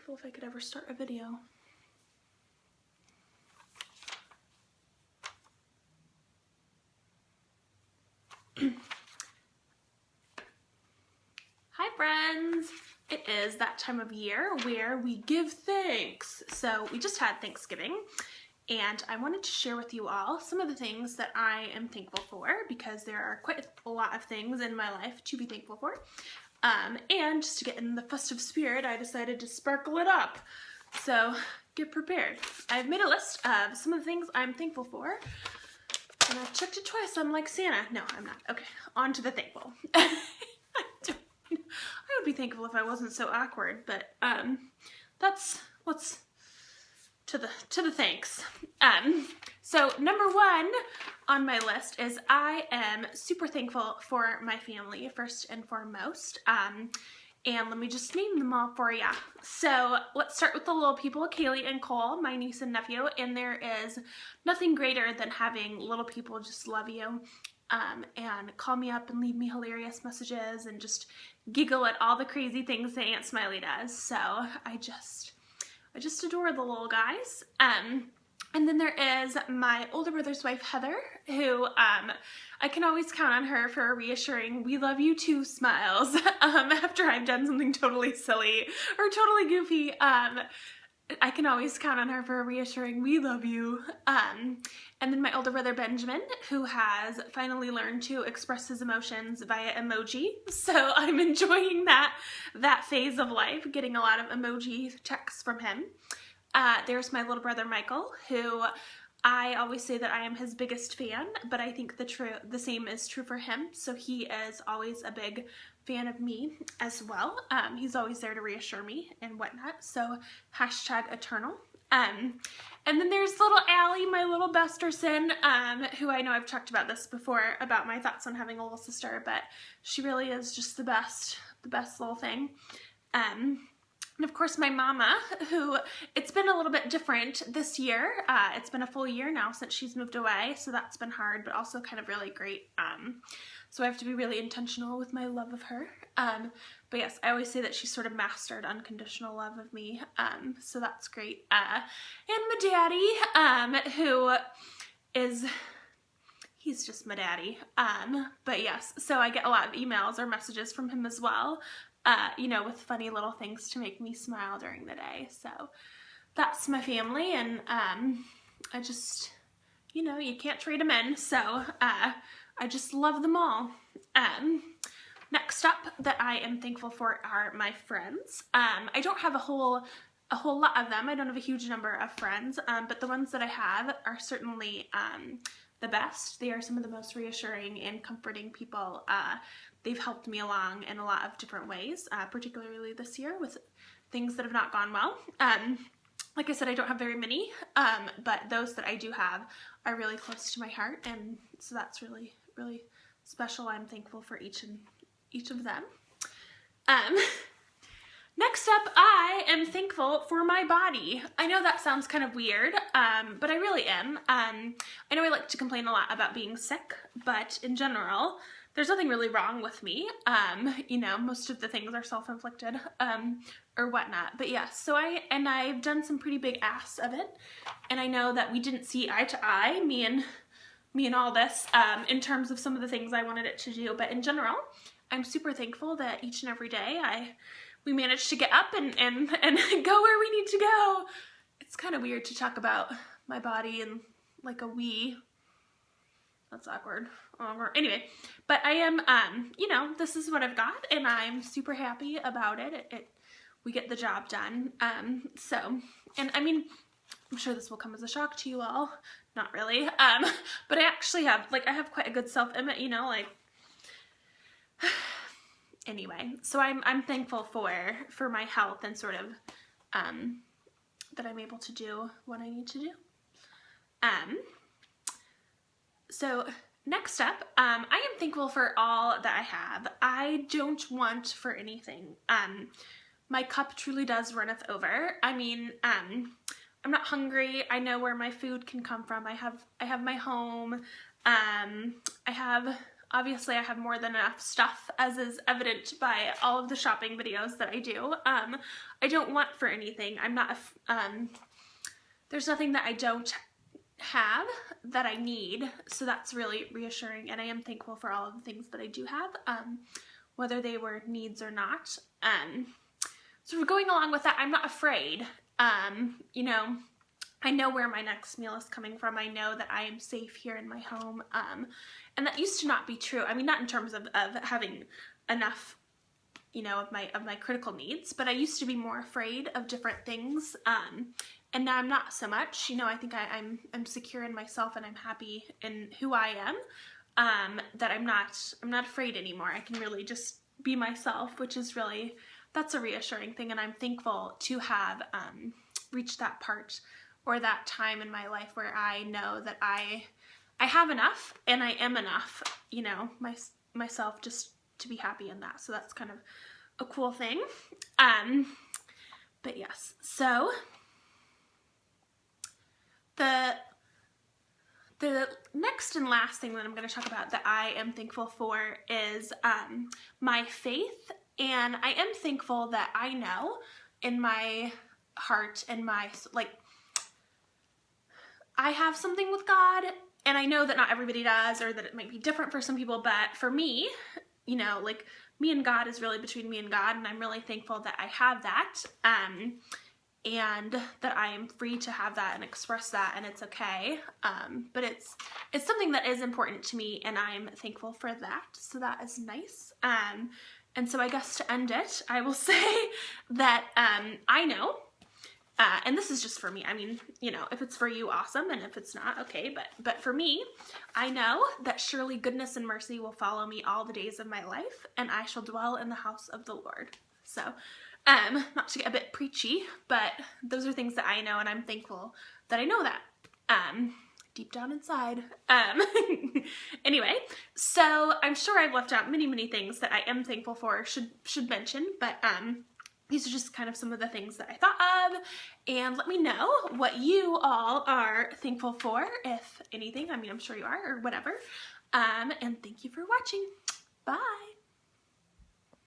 thankful if I could ever start a video. Hi friends! It is that time of year where we give thanks. So we just had Thanksgiving and I wanted to share with you all some of the things that I am thankful for, because there are quite a lot of things in my life to be thankful for. And just to get in the festive spirit, I decided to sparkle it up. So get prepared. I've made a list of some of the things I'm thankful for. And I've checked it twice. I'm like Santa. No, I'm not. Okay, on to the thankful. I would be thankful if I wasn't so awkward, but that's what's to the thanks. So number one on my list is I am super thankful for my family first and foremost. And let me just name them all for ya. So let's start with the little people, Kaylee and Cole, my niece and nephew. And there is nothing greater than having little people just love you and call me up and leave me hilarious messages and just giggle at all the crazy things that Aunt Smiley does. So I just adore the little guys. And then there is my older brother's wife, Heather, who I can always count on her for a reassuring "we love you too" smiles after I've done something totally silly or totally goofy. I can always count on her for a reassuring "we love you." And then my older brother Benjamin, who has finally learned to express his emotions via emoji. So I'm enjoying that phase of life, getting a lot of emoji texts from him. There's my little brother Michael, who I always say that I am his biggest fan, but I think the same is true for him. So he is always a big fan of me as well. He's always there to reassure me and whatnot. So #eternal. And then there's little Allie, my little besterson, who I know I've talked about this before, about my thoughts on having a little sister, but she really is just the best little thing. And of course my mama, who it's been a little bit different this year. It's been a full year now since she's moved away, so that's been hard, but also kind of really great. So I have to be really intentional with my love of her. But yes, I always say that she sort of mastered unconditional love of me, so that's great. And my daddy, who is, he's just my daddy. But yes, so I get a lot of emails or messages from him as well, you know, with funny little things to make me smile during the day. So that's my family, and I just, you know, you can't trade them in, so I just love them all. Next up that I am thankful for are my friends. I don't have a whole lot of them. I don't have a huge number of friends, but the ones that I have are certainly the best. They are some of the most reassuring and comforting people. They've helped me along in a lot of different ways, particularly this year with things that have not gone well. Like I said, I don't have very many, but those that I do have are really close to my heart, and so that's really, really special. I'm thankful for each of them. Next up, I am thankful for my body. I know that sounds kind of weird, but I really am. I know I like to complain a lot about being sick, but in general, there's nothing really wrong with me. You know, most of the things are self-inflicted, or whatnot. But yeah, so I've done some pretty big asks of it, and I know that we didn't see eye to eye, me and all this, in terms of some of the things I wanted it to do. But in general, I'm super thankful that each and every day we managed to get up and go where we need to go. It's kind of weird to talk about my body and like a we. That's awkward. Anyway, but I am, you know, this is what I've got, and I'm super happy about it. We get the job done. So, and I mean, I'm sure this will come as a shock to you all. Not really. But I actually have, like, I have quite a good self-image, you know, like, anyway, so I'm thankful for my health and sort of, that I'm able to do what I need to do. So next up, I am thankful for all that I have. I don't want for anything. My cup truly does runneth over. I mean, I'm not hungry. I know where my food can come from. I have my home. I have Obviously I have more than enough stuff, as is evident by all of the shopping videos that I do. I don't want for anything. I'm not, there's nothing that I don't have that I need, so that's really reassuring, and I am thankful for all of the things that I do have, whether they were needs or not. So we're going along with that. I'm not afraid. You know, I know where my next meal is coming from. I know that I am safe here in my home, and that used to not be true. I mean, not in terms of having enough, you know, of my critical needs, but I used to be more afraid of different things, and now I'm not so much. You know, I think I'm secure in myself, and I'm happy in who I am, that I'm not afraid anymore. I can really just be myself, which is really, that's a reassuring thing, and I'm thankful to have reached that part or that time in my life where I know that I have enough and I am enough, you know, myself, just to be happy in that. So that's kind of a cool thing. But yes, so the next and last thing that I'm going to talk about that I am thankful for is my faith. And I am thankful that I know in my heart and my, like, I have something with God, and I know that not everybody does, or that it might be different for some people, but for me, you know, like, me and God is really between me and God, and I'm really thankful that I have that, and that I am free to have that and express that, and it's okay, but it's something that is important to me, and I'm thankful for that, so that is nice. And so I guess to end it, I will say that I know, and this is just for me, I mean, you know, if it's for you, awesome, and if it's not, okay, but for me, I know that surely goodness and mercy will follow me all the days of my life, and I shall dwell in the house of the Lord. So, not to get a bit preachy, but those are things that I know, and I'm thankful that I know that, deep down inside. Anyway, so I'm sure I've left out many things that I am thankful for, should mention, but, these are just kind of some of the things that I thought of, and let me know what you all are thankful for, if anything. I mean, I'm sure you are, or whatever, and thank you for watching. Bye!